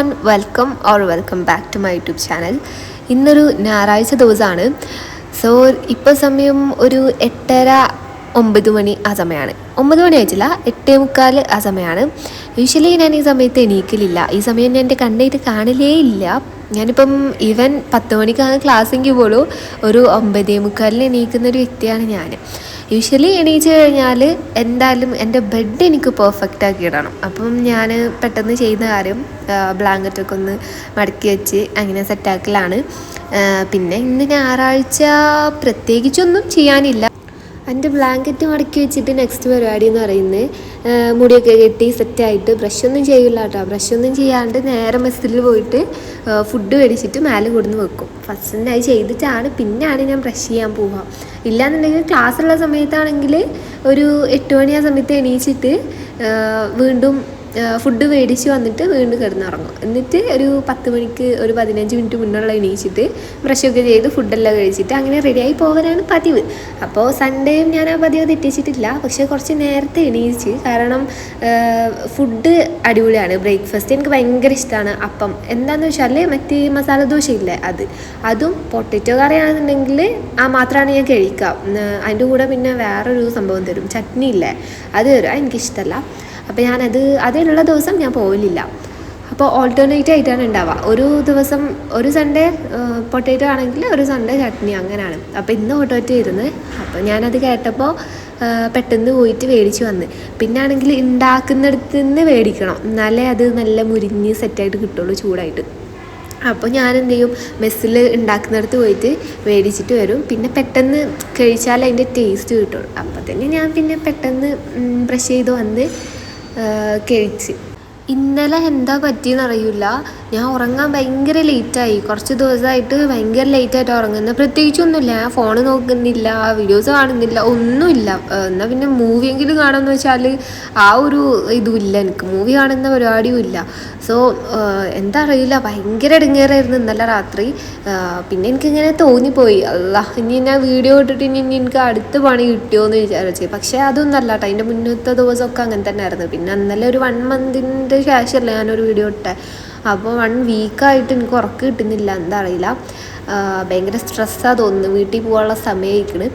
everyone, welcome back to my YouTube channel. ഇന്നൊരു ഞായറാഴ്ച ദിവസമാണ്. സോ ഇപ്പോൾ സമയം ഒരു 8:30-9 ആ സമയമാണ്. 9 മണി ആയിട്ടില്ല, 8:45 ആ സമയമാണ്. യൂഷ്വലി ഞാൻ ഈ സമയത്ത് എണീക്കലില്ല. ഈ സമയം ഞാൻ എൻ്റെ കണ്ണായിട്ട് കാണലേ ഇല്ല. ഞാനിപ്പം ഈവൻ 10 മണിക്കാണ് ക്ലാസ്സെങ്കിൽ പോലും ഒരു 9:45 എണീക്കുന്ന ഒരു വ്യക്തിയാണ് ഞാൻ. യൂഷ്വലി എണീച്ച് കഴിഞ്ഞാൽ എന്തായാലും എൻ്റെ ബെഡ് എനിക്ക് പെർഫെക്റ്റ് ആക്കി ഇടണം. അപ്പം ഞാൻ പെട്ടെന്ന് ചെയ്യുന്ന കാര്യം ബ്ലാങ്കറ്റൊക്കെ ഒന്ന് മടക്കി വെച്ച് അങ്ങനെ സെറ്റാക്കലാണ്. പിന്നെ ഇന്ന് ഞായറാഴ്ച പ്രത്യേകിച്ചൊന്നും ചെയ്യാനില്ല. എൻ്റെ ബ്ലാങ്കറ്റ് മടക്കി വെച്ചിട്ട് നെക്സ്റ്റ് പരിപാടി എന്ന് പറയുന്നത് മുടിയൊക്കെ കെട്ടി സെറ്റായിട്ട് ബ്രഷൊന്നും ചെയ്യില്ല കേട്ടോ. ബ്രഷൊന്നും ചെയ്യാണ്ട് നേരെ മെസ്സിൽ പോയിട്ട് ഫുഡ് മേടിച്ചിട്ട് മേലെ കൊടുന്ന് വെക്കും. ഫസ്റ്റ് അത് ചെയ്തിട്ടാണ് പിന്നെയാണ് ഞാൻ ബ്രഷ് ചെയ്യാൻ പോവുക. ഇല്ലയെന്നുണ്ടെങ്കിൽ ക്ലാസ്സുള്ള സമയത്താണെങ്കിൽ ഒരു 8 മണി ആ സമയത്ത് എണീച്ചിട്ട് വീണ്ടും ഫുഡ് മേടിച്ച് വന്നിട്ട് വീണ്ടും കിടന്നുറങ്ങും. എന്നിട്ട് ഒരു 10 മണിക്ക് ഒരു 15 മിനിറ്റ് മുന്നുള്ള എണീച്ചിട്ട് ബ്രഷൊക്കെ ചെയ്ത് ഫുഡെല്ലാം കഴിച്ചിട്ട് അങ്ങനെ റെഡിയായി പോകാനാണ് പതിവ്. അപ്പോൾ സൺഡേയും ഞാൻ ആ പതിവ് തെറ്റിച്ചിട്ടില്ല. പക്ഷേ കുറച്ച് നേരത്തെ എണീച്ച്, കാരണം ഫുഡ് അടിപൊളിയാണ്. ബ്രേക്ക്ഫാസ്റ്റ് എനിക്ക് ഭയങ്കര ഇഷ്ടമാണ്. അപ്പം എന്താണെന്ന് വെച്ചാൽ മറ്റേ മസാല ദോശ ഇല്ലേ, അതും പൊട്ടറ്റോ കറിയാണെന്നുണ്ടെങ്കിൽ ആ മാത്രമാണ് ഞാൻ കഴിക്കുക. അതിൻ്റെ കൂടെ പിന്നെ വേറൊരു സംഭവം തരും, ചട്നി ഇല്ലേ, അത് തരും. എനിക്കിഷ്ടമല്ല. അപ്പോൾ അതിലുള്ള ദിവസം ഞാൻ പോകലില്ല. അപ്പോൾ ഓൾട്ടർനേറ്റ് ആയിട്ടാണ് ഉണ്ടാവുക. ഒരു ദിവസം ഒരു സൺഡേ പൊട്ടേറ്റോ ആണെങ്കിൽ ഒരു സൺഡേ ചട്നി, അങ്ങനെയാണ്. അപ്പോൾ ഇന്ന് പൊട്ടേറ്റോ ഇരുന്ന്, അപ്പോൾ ഞാനത് കേട്ടപ്പോൾ പെട്ടെന്ന് പോയിട്ട് മേടിച്ച് വന്ന്. പിന്നെ ആണെങ്കിൽ ഉണ്ടാക്കുന്നിടത്ത് നിന്ന് മേടിക്കണം, എന്നാലേ അത് നല്ല മുരിഞ്ഞ് സെറ്റായിട്ട് കിട്ടുള്ളൂ ചൂടായിട്ട്. അപ്പോൾ ഞാൻ എന്ത് ചെയ്യും, മെസ്സിൽ ഉണ്ടാക്കുന്നിടത്ത് പോയിട്ട് മേടിച്ചിട്ട് വരും. പിന്നെ പെട്ടെന്ന് കഴിച്ചാൽ അതിൻ്റെ ടേസ്റ്റ് കിട്ടുള്ളൂ. അപ്പോൾ തന്നെ ഞാൻ പിന്നെ പെട്ടെന്ന് ബ്രഷ് ചെയ്ത് വന്ന് കഴിച്ച്. ഇന്നലെ എന്താ പറ്റിയെന്ന് അറിയില്ല, ഞാൻ ഉറങ്ങാൻ ഭയങ്കര ലേറ്റായി. കുറച്ച് ദിവസമായിട്ട് ഭയങ്കര ലേറ്റായിട്ട് ഉറങ്ങുന്നത്. പ്രത്യേകിച്ചൊന്നുമില്ല, ഞാൻ ഫോൺ നോക്കുന്നില്ല, വീഡിയോസ് കാണുന്നില്ല, ഒന്നുമില്ല. എന്നാൽ പിന്നെ മൂവിയെങ്കിലും കാണാമെന്ന് വെച്ചാൽ ആ ഒരു ഇതും ഇല്ല എനിക്ക്. മൂവി കാണുന്ന പരിപാടിയും ഇല്ല. സോ എന്താ അറിയില്ല, ഭയങ്കര ഇടങ്ങേറായിരുന്നു ഇന്നലെ രാത്രി. പിന്നെ എനിക്കിങ്ങനെ തോന്നിപ്പോയി, അല്ലാ ഇനി ഞാൻ വീഡിയോ ഇട്ടിട്ട് ഇനി എനിക്ക് അടുത്ത പണി കിട്ടിയോ എന്ന് വിചാരിച്ചു. പക്ഷേ അതൊന്നും അല്ല കേട്ടോ, അതിൻ്റെ മുന്നത്തെ ദിവസമൊക്കെ അങ്ങനെ തന്നെ ആയിരുന്നു. പിന്നെ ഇന്നലെ ഒരു 1 മന്തിൻ്റെ ശേഷമല്ലേ ഞാനൊരു വീഡിയോ ഇട്ടേ. അപ്പോൾ 1 വീക്കായിട്ട് എനിക്ക് ഉറക്കം കിട്ടുന്നില്ല, എന്താ അറിയില്ല. ഭയങ്കര സ്ട്രെസ്സാണ് തോന്നുന്നു. വീട്ടിൽ പോകാനുള്ള സമയമായിക്കണ്.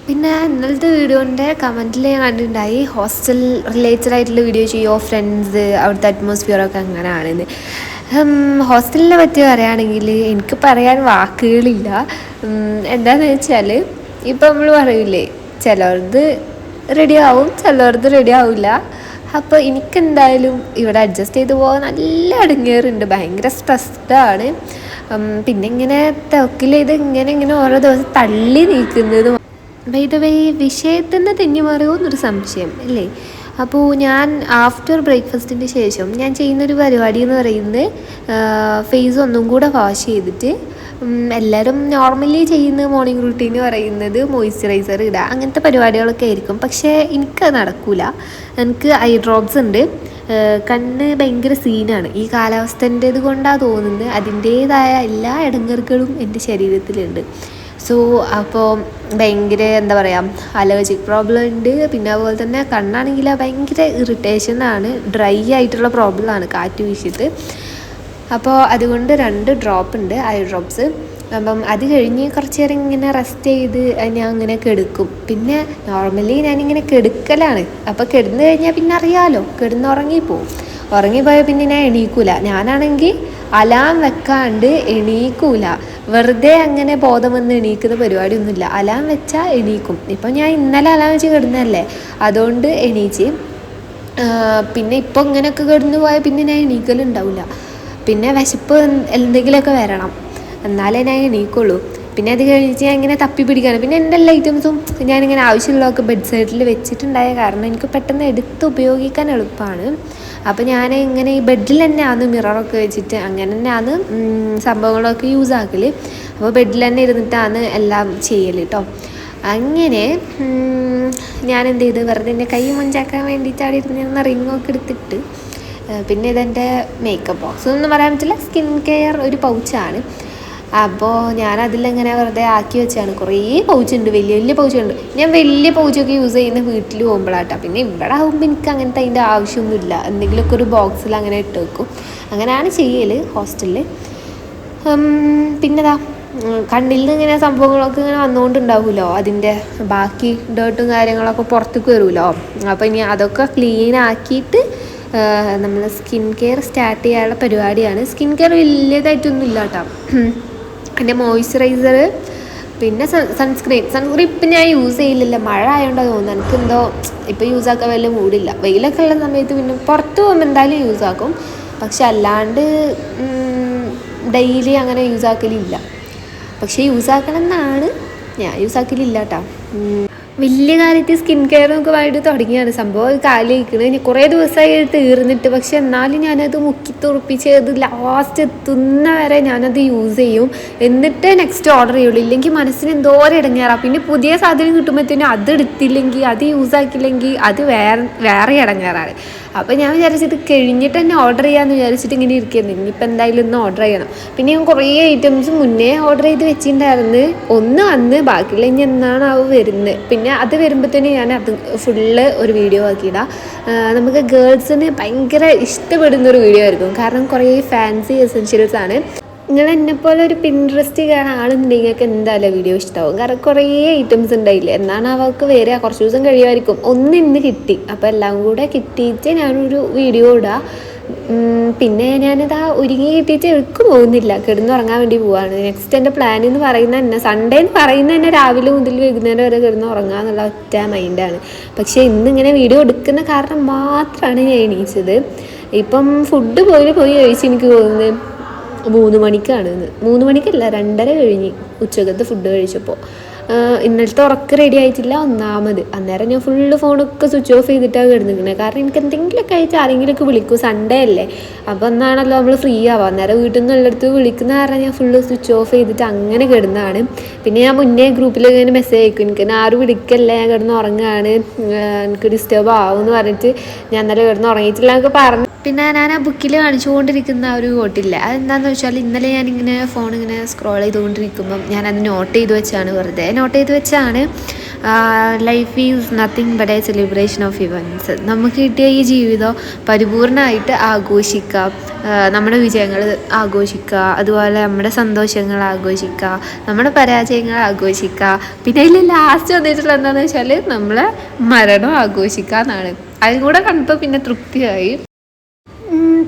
പിന്നെ ഇന്നലത്തെ വീഡിയോൻ്റെ കമൻറ്റിൽ ഞാൻ കണ്ടിട്ടുണ്ടായി, ഹോസ്റ്റൽ റിലേറ്റഡ് ആയിട്ടുള്ള വീഡിയോ ചെയ്യുമോ, ഫ്രണ്ട്സ്, അവിടുത്തെ അറ്റ്മോസ്ഫിയറൊക്കെ അങ്ങനെയാണെന്ന്. ഹോസ്റ്റലിനെ പറ്റി പറയുകയാണെങ്കിൽ എനിക്ക് പറയാൻ വാക്കുകളില്ല. എന്താണെന്ന് വെച്ചാൽ ഇപ്പം നമ്മൾ പറയില്ലേ, ചിലർക്ക് റെഡി ആവും, ചിലർക്ക് റെഡി ആവില്ല. അപ്പോൾ എനിക്കെന്തായാലും ഇവിടെ അഡ്ജസ്റ്റ് ചെയ്ത് പോകാൻ നല്ല ഇടങ്ങേറുണ്ട്, ഭയങ്കര സ്ട്രെസ്ഡാണ്. പിന്നെ ഇങ്ങനെ തൊക്കിൽ ചെയ്ത് ഇങ്ങനെ ഓരോ ദിവസം തള്ളി നീക്കുന്നത്. ബൈ ദ വേ, വിഷയത്തിൽ നിന്ന് തെന്നി മാറിയോ എന്നൊരു സംശയം അല്ലേ. അപ്പോൾ ഞാൻ ആഫ്റ്റർ ബ്രേക്ക്ഫാസ്റ്റിൻ്റെ ശേഷം ഞാൻ ചെയ്യുന്നൊരു പരിപാടി എന്ന് പറയുന്നത് ഫേസ് ഒന്നും കൂടെ വാഷ് ചെയ്തിട്ട്, എല്ലാവരും നോർമലി ചെയ്യുന്ന മോർണിംഗ് റുട്ടീൻ പറയുന്നത് മോയ്സ്ചറൈസർ ഇടുക, അങ്ങനത്തെ പരിപാടികളൊക്കെ ആയിരിക്കും. പക്ഷേ എനിക്കത് നടക്കില്ല. എനിക്ക് ഐ ഡ്രോപ്സ് ഉണ്ട്. കണ്ണ് ഭയങ്കര സീനാണ്. ഈ കാലാവസ്ഥേൻ്റേത് കൊണ്ടാണ് തോന്നുന്നത്, അതിൻ്റേതായ എല്ലാ ഇടങ്ങറുകളും എൻ്റെ ശരീരത്തിലുണ്ട്. സോ അപ്പോൾ ഭയങ്കര എന്താ പറയുക, അലർജിക് പ്രോബ്ലം ഉണ്ട്. പിന്നെ അതുപോലെ തന്നെ കണ്ണാണെങ്കിൽ ഭയങ്കര ഇറിറ്റേഷനാണ്, ഡ്രൈ ആയിട്ടുള്ള പ്രോബ്ലമാണ് കാറ്റ് വീശിയിട്ട്. അപ്പോൾ അതുകൊണ്ട് 2 ഡ്രോപ്പ് ഉണ്ട്, ഐ ഡ്രോപ്സ്. അപ്പം അത് കഴിഞ്ഞ് കുറച്ച് നേരം ഇങ്ങനെ റെസ്റ്റ് ചെയ്ത് ഞാൻ അങ്ങനെ കിടക്കും. പിന്നെ നോർമലി ഞാനിങ്ങനെ കിടക്കലാണ്. അപ്പോൾ കിടന്നു കഴിഞ്ഞാൽ പിന്നെ അറിയാമല്ലോ, കിടന്നുറങ്ങിപ്പോവും. ഉറങ്ങിപ്പോയാൽ പിന്നെ ഞാൻ എണീക്കൂല. ഞാനാണെങ്കിൽ അലാം വെക്കാണ്ട് എണീക്കൂല. വെറുതെ അങ്ങനെ ബോധം വന്ന് എണീക്കുന്ന പരിപാടിയൊന്നുമില്ല. അലാം വെച്ചാൽ എണീക്കും. ഇപ്പം ഞാൻ ഇന്നലെ അലാം വെച്ച് കിടന്നല്ലേ, അതുകൊണ്ട് എണീച്ച്. പിന്നെ ഇപ്പോൾ ഇങ്ങനെയൊക്കെ കിടന്നു പോയാൽ പിന്നെ ഞാൻ എണീക്കലുണ്ടാവില്ല. പിന്നെ വിശപ്പ് എന്തെങ്കിലുമൊക്കെ വരണം, എന്നാലേ ഞാൻ എണീക്കുള്ളൂ. പിന്നെ അത് കഴിഞ്ഞിട്ട് ഞാൻ ഇങ്ങനെ തപ്പി പിടിക്കാണ്. പിന്നെ എൻ്റെ എല്ലാ ഐറ്റംസും ഞാനിങ്ങനെ ആവശ്യമുള്ളതൊക്കെ ബെഡ് സൈഡിൽ വെച്ചിട്ടുണ്ടായ കാരണം എനിക്ക് പെട്ടെന്ന് എടുത്ത് ഉപയോഗിക്കാൻ എളുപ്പമാണ്. അപ്പോൾ ഞാൻ ഇങ്ങനെ ഈ ബെഡിൽ തന്നെയാണ് മിററൊക്കെ വെച്ചിട്ട് അങ്ങനെ തന്നെയാണ് സംഭവങ്ങളൊക്കെ യൂസ് ആക്കൽ. അപ്പോൾ ബെഡിൽ തന്നെ ഇരുന്നിട്ടാണ് എല്ലാം ചെയ്യൽ കേട്ടോ. അങ്ങനെ ഞാൻ എന്ത് ചെയ്ത്, വെറുതെ എൻ്റെ കൈ മുഞ്ചാക്കാൻ വേണ്ടിയിട്ട് അവിടെ ഇരുന്നിരുന്ന റിങ്ങൊക്കെ എടുത്തിട്ട്, പിന്നെ ഇതെൻ്റെ മേക്കപ്പ് ബോക്സ് ഒന്നും പറയാൻ പറ്റില്ല, സ്കിൻ കെയർ ഒരു പൗച്ചാണ്. അപ്പോൾ ഞാനതിലിങ്ങനെ വെറുതെ ആക്കി വെച്ചാണ്. കുറേ പൗച്ചുണ്ട്, വലിയ വലിയ പൗച്ചുണ്ട്. ഞാൻ വലിയ പൗച്ചൊക്കെ യൂസ് ചെയ്യുന്ന വീട്ടിൽ പോകുമ്പോഴാട്ടോ. പിന്നെ ഇവിടെ ആകുമ്പോൾ എനിക്ക് അങ്ങനത്തെ അതിൻ്റെ ആവശ്യമൊന്നുമില്ല. എന്തെങ്കിലുമൊക്കെ ഒരു ബോക്സിൽ അങ്ങനെ ഇട്ട് വെക്കും. അങ്ങനെയാണ് ചെയ്യൽ ഹോസ്റ്റലിൽ. പിന്നെതാ കണ്ണിൽ നിന്ന് ഇങ്ങനെ സംഭവങ്ങളൊക്കെ ഇങ്ങനെ വന്നുകൊണ്ടുണ്ടാവുമല്ലോ, അതിൻ്റെ ബാക്കി ഡേർട്ടും കാര്യങ്ങളൊക്കെ പുറത്തേക്ക് വരുമല്ലോ. അപ്പോൾ ഇനി അതൊക്കെ ക്ലീൻ ആക്കിയിട്ട് നമ്മൾ സ്കിൻ കെയർ സ്റ്റാർട്ട് ചെയ്യാനുള്ള പരിപാടിയാണ്. സ്കിൻ കെയർ വലിയതായിട്ടൊന്നും ഇല്ല കേട്ടോ. എൻ്റെ മോയ്സ്ചറൈസർ, പിന്നെ സൺസ്ക്രീൻ ഇപ്പം ഞാൻ യൂസ് ചെയ്യില്ല, മഴ ആയതുകൊണ്ടാണ് തോന്നുന്നത്. എനിക്കെന്തോ ഇപ്പോൾ യൂസ് ആക്കാൻ വലിയ മൂടില്ല. വെയിലൊക്കെ ഉള്ള സമയത്ത് പിന്നെ പുറത്ത് പോകുമ്പോൾ എന്തായാലും യൂസ് ആക്കും. പക്ഷെ അല്ലാണ്ട് ഡെയിലി അങ്ങനെ യൂസ് ആക്കലില്ല. പക്ഷേ യൂസ് ആക്കണം എന്നാണ്, ഞാൻ യൂസ് ആക്കലില്ല കേട്ടോ. വലിയ കാര്യത്തിൽ സ്കിൻ കെയർ എന്നൊക്കെ വേണ്ടി തുടങ്ങിയാണ് സംഭവം. കാലിരിക്കുന്നത് ഇനി കുറേ ദിവസമായി തീർന്നിട്ട്, പക്ഷെ എന്നാലും ഞാനത് മുക്കി തുറപ്പിച്ച് അത് ലാസ്റ്റ് എത്തുന്ന വരെ ഞാനത് യൂസ് ചെയ്യും. എന്നിട്ട് നെക്സ്റ്റ് ഓർഡർ ചെയ്യുള്ളൂ. ഇല്ലെങ്കിൽ മനസ്സിന് എന്തോരം ഇടങ്ങേറാണ്. പിന്നെ പുതിയ സാധനം കിട്ടുമ്പോഴത്തേനും അത് എടുത്തില്ലെങ്കിൽ, അത് യൂസ് ആക്കിയില്ലെങ്കിൽ അത് വേറെ ഇടങ്ങേറാണ്. അപ്പോൾ ഞാൻ വിചാരിച്ചത് കഴിഞ്ഞിട്ട് തന്നെ ഓർഡർ ചെയ്യാമെന്ന് വിചാരിച്ചിട്ട് ഇങ്ങനെ ഇരിക്കുന്നു. ഇനിയിപ്പോൾ എന്തായാലും ഒന്ന് ഓർഡർ ചെയ്യണം. പിന്നെ ഞാൻ കുറേ ഐറ്റംസ് മുന്നേ ഓർഡർ ചെയ്ത് വെച്ചിട്ടുണ്ടായിരുന്നു. ഒന്ന് വന്ന് ബാക്കിയുള്ള ഇനി എന്നാണ് അത് വരുന്നത്. പിന്നെ അത് വരുമ്പോഴത്തേനും ഞാൻ അത് ഫുള്ള് ഒരു വീഡിയോ ആക്കിയിടാം. നമുക്ക് ഗേൾസിന് ഭയങ്കര ഇഷ്ടപ്പെടുന്നൊരു വീഡിയോ ആയിരിക്കും. കാരണം കുറേ ഫാൻസി എസെൻഷ്യൽസ് ആണ്. നിങ്ങൾ എന്നെപ്പോലെ ഒരു പിൻട്രസ്റ്റ് കാണാൻ ആളുണ്ടെങ്കിൽ എന്തായാലും വീഡിയോ ഇഷ്ടമാവും. കാരണം കുറേ ഐറ്റംസ് ഉണ്ടായില്ലേ. എന്നാണ് അവർക്ക് വരിക, കുറച്ച് ദിവസം കഴിയുമായിരിക്കും. ഒന്ന് ഇന്ന് കിട്ടി, അപ്പോൾ എല്ലാം കൂടെ കിട്ടിയിട്ട് ഞാനൊരു വീഡിയോ ഇടാം. പിന്നെ ഞാനിതാ ഒരുങ്ങി കിട്ടിയിട്ട് എഴുക്ക് പോകുന്നില്ല, കിടന്നുറങ്ങാൻ വേണ്ടി പോവാണ്. നെക്സ്റ്റ് എൻ്റെ പ്ലാൻ എന്ന് പറയുന്നത് തന്നെ സൺഡേ എന്ന് പറയുന്നത് തന്നെ രാവിലെ മുതൽ വൈകുന്നേരം വരെ കിടന്നുറങ്ങുക എന്നുള്ള ഒറ്റ മൈൻഡാണ്. പക്ഷേ ഇന്നിങ്ങനെ വീഡിയോ എടുക്കുന്ന കാരണം മാത്രമാണ് ഞാൻ എണീച്ചത്. ഇപ്പം ഫുഡ് പോയി കഴിച്ച് എനിക്ക് തോന്നുന്നത് 3 മണിക്കാണ്. 3 മണിക്കല്ല, 2:30 കഴിഞ്ഞ് ഉച്ചക്കത്തെ ഫുഡ് കഴിച്ചപ്പോൾ. ഇന്നലത്തെ ഉറക്കം റെഡി ആയിട്ടില്ല ഒന്നാമത്. അന്നേരം ഞാൻ ഫുള്ള് ഫോണൊക്കെ സ്വിച്ച് ഓഫ് ചെയ്തിട്ടാണ് കിടന്നിരിക്കുന്നത്. കാരണം എനിക്ക് എന്തെങ്കിലുമൊക്കെ ആയിട്ട് ആരെങ്കിലുമൊക്കെ വിളിക്കും, സൺഡേ അല്ലേ. അപ്പോൾ എന്നാണല്ലോ നമ്മൾ ഫ്രീ ആവുക. അന്നേരം വീട്ടിൽ നിന്ന് എല്ലായിടത്ത് വിളിക്കുന്ന കാരണം ഞാൻ ഫുള്ള് സ്വിച്ച് ഓഫ് ചെയ്തിട്ട് അങ്ങനെ കിടന്നതാണ്. പിന്നെ ഞാൻ മുന്നേ ഗ്രൂപ്പിൽ ഇങ്ങനെ മെസ്സേജ് അയക്കും, എനിക്ക് ആരും വിളിക്കല്ലേ, ഞാൻ കിടന്ന് ഉറങ്ങുകയാണ്, എനിക്ക് ഡിസ്റ്റർബ് ആവും എന്ന് പറഞ്ഞിട്ട് ഞാൻ ഇന്നലെ കിടന്ന് ഉറങ്ങിയിട്ടില്ല എന്നൊക്കെ പറഞ്ഞു. പിന്നെ ഞാൻ ആ ബുക്കിൽ കാണിച്ചുകൊണ്ടിരിക്കുന്ന ഒരു കോട്ടില്ല, അതെന്താണെന്ന് വെച്ചാൽ ഇന്നലെ ഞാനിങ്ങനെ ഫോണിങ്ങനെ സ്ക്രോൾ ചെയ്തുകൊണ്ടിരിക്കുമ്പം ഞാനത് നോട്ട് ചെയ്ത് വെച്ചാണ്, വെറുതെ നോട്ട് ചെയ്ത് വെച്ചാണ്. Life is nothing but A celebration of events. നമുക്ക് കിട്ടിയ ഈ ജീവിതം പരിപൂർണമായിട്ട് ആഘോഷിക്കുക, നമ്മുടെ വിജയങ്ങൾ ആഘോഷിക്കുക, അതുപോലെ നമ്മുടെ സന്തോഷങ്ങൾ ആഘോഷിക്കുക, നമ്മുടെ പരാജയങ്ങൾ ആഘോഷിക്കുക. പിന്നെ അതിൽ ലാസ്റ്റ് വന്നിട്ടുള്ള എന്താണെന്ന് വെച്ചാൽ നമ്മളെ മരണം ആഘോഷിക്കുക എന്നാണ്. അതും കൂടെ കണ്ടപ്പോൾ പിന്നെ തൃപ്തിയായി.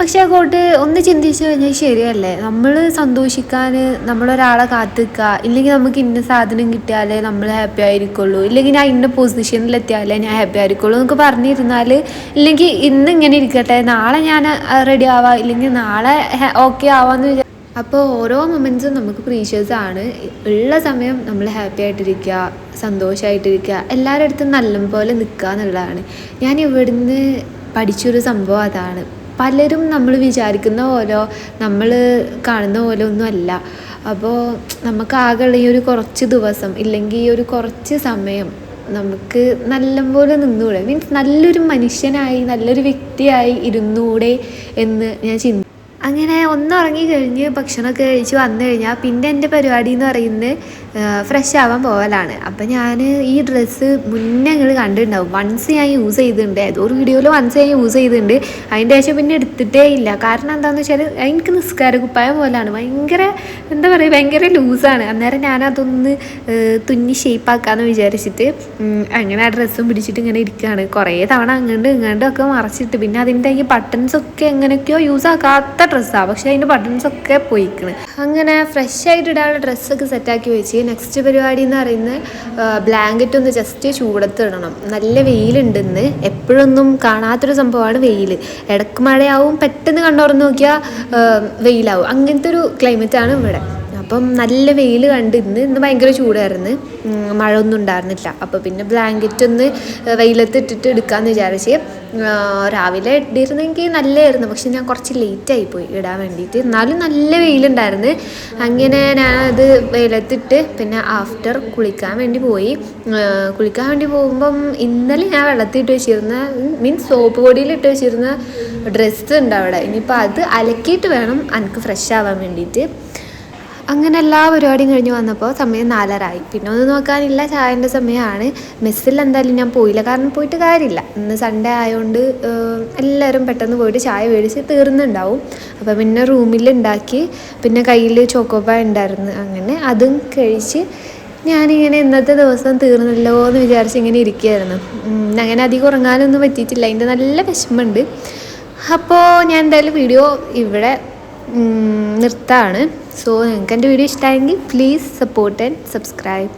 പക്ഷേ ആ കോട്ട് ഒന്ന് ചിന്തിച്ച് കഴിഞ്ഞാൽ ശരിയല്ലേ. നമ്മൾ സന്തോഷിക്കാൻ നമ്മളൊരാളെ കാത്തിക്കുക, ഇല്ലെങ്കിൽ നമുക്ക് ഇന്ന സാധനം കിട്ടിയാലേ നമ്മൾ ഹാപ്പി ആയിരിക്കുള്ളൂ, ഇല്ലെങ്കിൽ ഞാൻ ഇന്ന പൊസിഷനിലെത്തിയാലേ ഞാൻ ഹാപ്പി ആയിരിക്കുള്ളൂ എന്നൊക്കെ പറഞ്ഞിരുന്നാൽ, ഇല്ലെങ്കിൽ ഇന്ന് ഇങ്ങനെ ഇരിക്കട്ടെ, നാളെ ഞാൻ റെഡി ആവാം, ഇല്ലെങ്കിൽ നാളെ ഓക്കെ ആവാമെന്ന് അപ്പോൾ ഓരോ മൊമെൻറ്റ്സും നമുക്ക് പ്രീഷ്യസ് ആണ്. ഉള്ള സമയം നമ്മൾ ഹാപ്പി ആയിട്ടിരിക്കുക, സന്തോഷമായിട്ടിരിക്കുക, എല്ലാവരുടെ അടുത്തും നല്ലപോലെ നിൽക്കുക എന്നുള്ളതാണ്. ഞാൻ ഇവിടുന്ന് പഠിച്ചൊരു സംഭവം അതാണ്. പലരും നമ്മൾ വിചാരിക്കുന്ന പോലോ നമ്മൾ കാണുന്ന പോലെ ഒന്നും അല്ല. അപ്പോൾ നമുക്കാകെയുള്ള ഈ ഒരു കുറച്ച് ദിവസം, ഇല്ലെങ്കിൽ ഈ ഒരു കുറച്ച് സമയം നമുക്ക് നല്ലപോലെ നിന്നൂടെ, മീൻസ് നല്ലൊരു മനുഷ്യനായി നല്ലൊരു വ്യക്തിയായി ഇരുന്നൂടെ എന്ന് ഞാൻ ചിന്തിച്ചു. അങ്ങനെ ഒന്നുറങ്ങി കഴിഞ്ഞ് ഭക്ഷണമൊക്കെ കഴിച്ച് വന്നു കഴിഞ്ഞാൽ പിന്നെ എൻ്റെ പരിപാടി എന്ന് പറയുന്നത് ഫ്രഷ് ആവാൻ പോകലാണ്. അപ്പം ഞാൻ ഈ ഡ്രസ്സ് മുന്നേ നിങ്ങൾ കണ്ടിട്ടുണ്ടാവും, വൺസ് ഞാൻ യൂസ് ചെയ്തിട്ടുണ്ട്, ഏതോ ഒരു വീഡിയോയിൽ വൺസ് ഞാൻ യൂസ് ചെയ്തിട്ടുണ്ട്. അതിൻ്റെ ശേഷം പിന്നെ എടുത്തിട്ടേ ഇല്ല. കാരണം എന്താണെന്ന് വെച്ചാൽ എനിക്ക് നിസ്കാര കുപ്പായം പോലെയാണ്, ഭയങ്കര എന്താ പറയുക, ഭയങ്കര ലൂസാണ്. അന്നേരം ഞാനതൊന്ന് തുന്നി ഷേപ്പാക്കാമെന്ന് വിചാരിച്ചിട്ട് അങ്ങനെ ആ ഡ്രസ്സും പിടിച്ചിട്ട് ഇങ്ങനെ ഇരിക്കുകയാണ്. കുറേ തവണ ഇങ്ങോട്ടും മറച്ചിട്ട്, പിന്നെ അതിൻ്റെ ഈ ബട്ടൺസൊക്കെ എങ്ങനെയൊക്കെയോ യൂസ് ആക്കാത്ത ഡ്രസ്സാണ്, പക്ഷേ അതിൻ്റെ ബട്ടൺസൊക്കെ പോയിക്കണ്. അങ്ങനെ ഫ്രഷ് ആയിട്ട് ഇടാനുള്ള ഡ്രസ്സൊക്കെ സെറ്റാക്കി വെച്ച് നെക്സ്റ്റ് പരിപാടി എന്ന് പറയുന്നത് ബ്ലാങ്കറ്റ് ഒന്ന് ജസ്റ്റ് ചൂടത്തിടണം. നല്ല വെയിലുണ്ടെന്ന്, എപ്പോഴൊന്നും കാണാത്തൊരു സംഭവമാണ് വെയിൽ. ഇടക്ക് മഴയാവും, പെട്ടെന്ന് കണ്ടുറന്ന് നോക്കിയാൽ വെയിലാവും. അങ്ങനത്തെ ഒരു ക്ലൈമറ്റാണ് ഇവിടെ. അപ്പം നല്ല വെയിൽ കണ്ട് ഇന്ന് ഭയങ്കര ചൂടായിരുന്നു, മഴ ഒന്നും ഉണ്ടായിരുന്നില്ല. അപ്പോൾ പിന്നെ ബ്ലാങ്കറ്റ് ഒന്ന് വെയിലത്ത് ഇട്ടിട്ട് എടുക്കാമെന്ന് വിചാരിച്ച് രാവിലെ ഇട്ടിരുന്നെങ്കിൽ നല്ലതായിരുന്നു. പക്ഷെ ഞാൻ കുറച്ച് ലേറ്റായിപ്പോയി ഇടാൻ വേണ്ടിയിട്ട്, എന്നാലും നല്ല വെയിലുണ്ടായിരുന്നു. അങ്ങനെ ഞാനത് വെയിലത്തിട്ട് പിന്നെ ആഫ്റ്റർ കുളിക്കാൻ വേണ്ടി പോയി. കുളിക്കാൻ വേണ്ടി പോകുമ്പം ഇന്നലെ ഞാൻ വെള്ളത്തിലിട്ട് വെച്ചിരുന്ന, മീൻസ് സോപ്പ് പൊടിയിലിട്ട് വെച്ചിരുന്ന ഡ്രസ്സ് ഉണ്ട് അവിടെ. ഇനിയിപ്പോൾ അത് അലക്കിയിട്ട് വേണം എനിക്ക് ഫ്രഷ് ആവാൻ വേണ്ടിയിട്ട്. അങ്ങനെ എല്ലാ പരിപാടിയും കഴിഞ്ഞ് വന്നപ്പോൾ സമയം 4:30 ആയി. പിന്നെ ഒന്നും നോക്കാനില്ല, ചായൻ്റെ സമയമാണ്. മെസ്സിൽ എന്തായാലും ഞാൻ പോയില്ല, കാരണം പോയിട്ട് കാര്യമില്ല. ഇന്ന് സൺഡേ ആയതുകൊണ്ട് എല്ലാവരും പെട്ടെന്ന് പോയിട്ട് ചായ മേടിച്ച് തീർന്നുണ്ടാവും. അപ്പോൾ പിന്നെ റൂമിൽ ഉണ്ടാക്കി, പിന്നെ കയ്യിൽ ചോക്കോബാർ ഉണ്ടായിരുന്നു, അങ്ങനെ അതും കഴിച്ച് ഞാനിങ്ങനെ ഇന്നത്തെ ദിവസം തീർന്നല്ലോ എന്ന് വിചാരിച്ച് ഇങ്ങനെ ഇരിക്കുകയായിരുന്നു. അങ്ങനെ അധികം ഉറങ്ങാനൊന്നും പറ്റിയിട്ടില്ല, അതിൻ്റെ നല്ല വിഷമമുണ്ട്. അപ്പോൾ ഞാൻ എന്തായാലും വീഡിയോ ഇവിടെ നിർത്താണ്. സോ നിങ്ങൾക്ക് എൻ്റെ വീഡിയോ ഇഷ്ടമായെങ്കിൽ പ്ലീസ് സപ്പോർട്ട് ആൻഡ് സബ്സ്ക്രൈബ്.